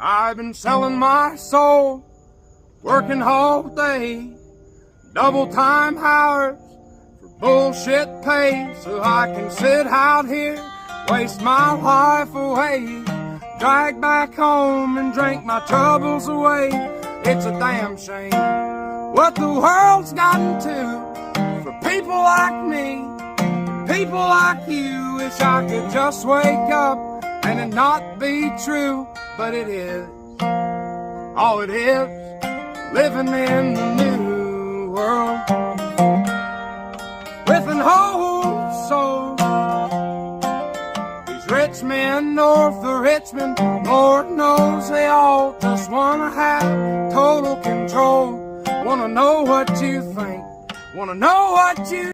I've been selling my soul, working all day, double time hours for bullshit pay, so I can sit out here, waste my life away, drag back home and drink my troubles away. It's a damn shame what the world's gotten to for people like me, people like you. Wish I could just wake up and it not be true, but it is. All it is, living in the new world with an old soul. These rich men north of Richmond, Lord knows they all just wanna have total control. Wanna know what you think, wanna know what you